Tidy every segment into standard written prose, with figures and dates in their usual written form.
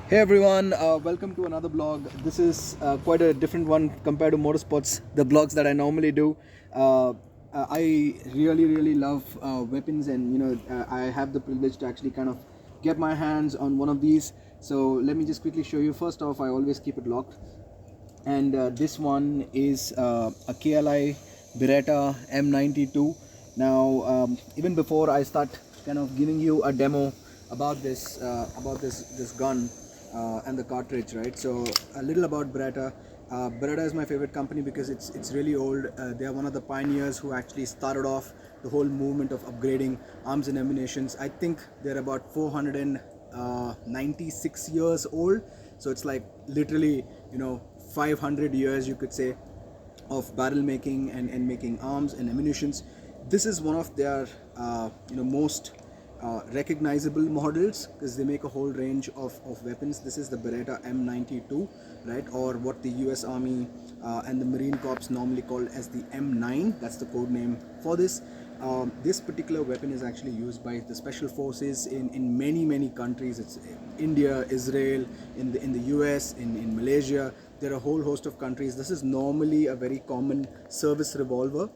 Hey everyone, welcome to another blog. This is quite a different one compared to motorsports, the blogs that I normally do. I really love weapons, and I have the privilege to actually kind of get my hands on one of these. So let me just quickly show you. First off, I always keep it locked, and this one is a KLI Beretta M92. Now, even before I start kind of giving you a demo about this gun and the cartridge, right? So a little about Beretta. Beretta is my favorite company because it's really old. They are one of the pioneers who actually started off the whole movement of upgrading arms and ammunitions. I think they're about 496 years old, so it's like literally 500 years, you could say, of barrel making and making arms and ammunitions. This is one of their most recognizable models because they make a whole range of weapons. This is the Beretta M92, right, or what the US Army and the Marine Corps normally call as the M9. That's the code name for this. This particular weapon is actually used by the special forces in many countries. It's India, Israel, in the US, in Malaysia. There are a whole host of countries. This is normally a very common service revolver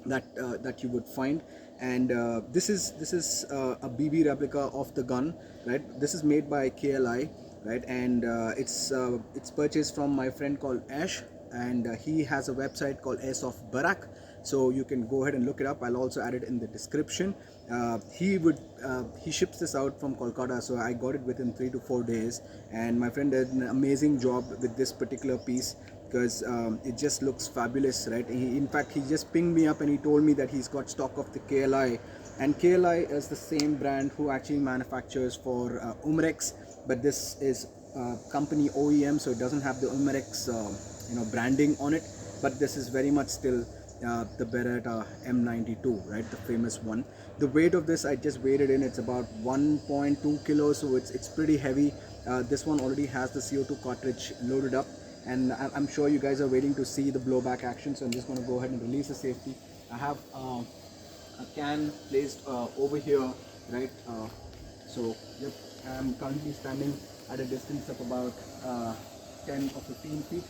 that you would find, and this is a BB replica of the gun, right? This is made by KLI, right? And it's purchased from my friend called Ash, and he has a website called Airsoft Action, so you can go ahead and look it up. I'll also add it in the description. He ships this out from Kolkata, so I got it within 3 to 4 days, and my friend did an amazing job with this particular piece because it just looks fabulous, right? In fact, he just pinged me up and he told me that he's got stock of the KLI, and KLI is the same brand who actually manufactures for Umrex, but this is company OEM, so it doesn't have the Umrex branding on it, but this is very much still the Beretta M92, right, the famous one. The weight of this, I just weighed it in, it's about 1.2 kilos, so it's pretty heavy. This one already has the CO2 cartridge loaded up, and I'm sure you guys are waiting to see the blowback action, so I'm just going to go ahead and release the safety. I have a can placed over here, right? So yep, I'm currently standing at a distance of about 10 or 15 feet,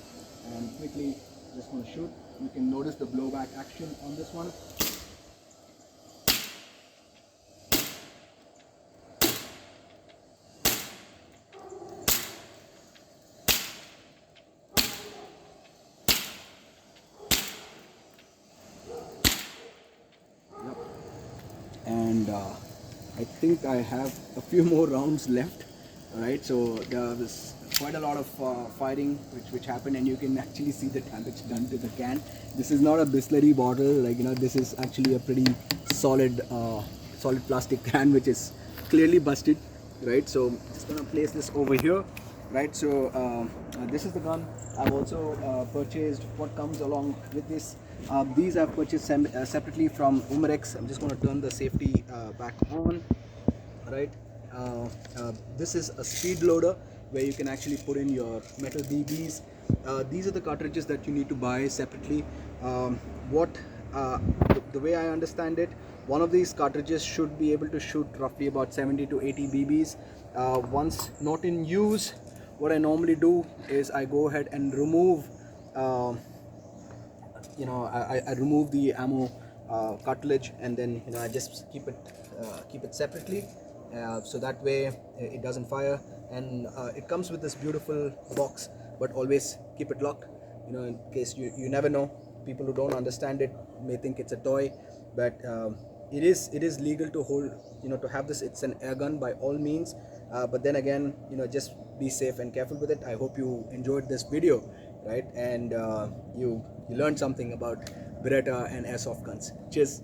and quickly just want to shoot. You can notice the blowback action on this one. Yep. And I think I have a few more rounds left. Alright, so there was quite a lot of firing which happened, and you can actually see the damage done to the can. This is not a Bisleri bottle, like this is actually a pretty solid plastic can which is clearly busted, right? So just gonna place this over here, right? So this is the gun. I've also purchased what comes along with this. These I've purchased separately from Umrex. I'm just going to turn the safety back on, right? This is a speed loader where you can actually put in your metal BBs. These are the cartridges that you need to buy separately. The way I understand it, one of these cartridges should be able to shoot roughly about 70 to 80 BBs. Once not in use, what I normally do is I go ahead and remove I remove the ammo cartridge, and then I just keep it separately, so that way it doesn't fire. And it comes with this beautiful box, but always keep it locked, in case you never know. People who don't understand it may think it's a toy, but it is legal to hold, to have this. It's an air gun by all means, but then again, just be safe and careful with it. I hope you enjoyed this video, right? And you learned something about Beretta and airsoft guns. Cheers.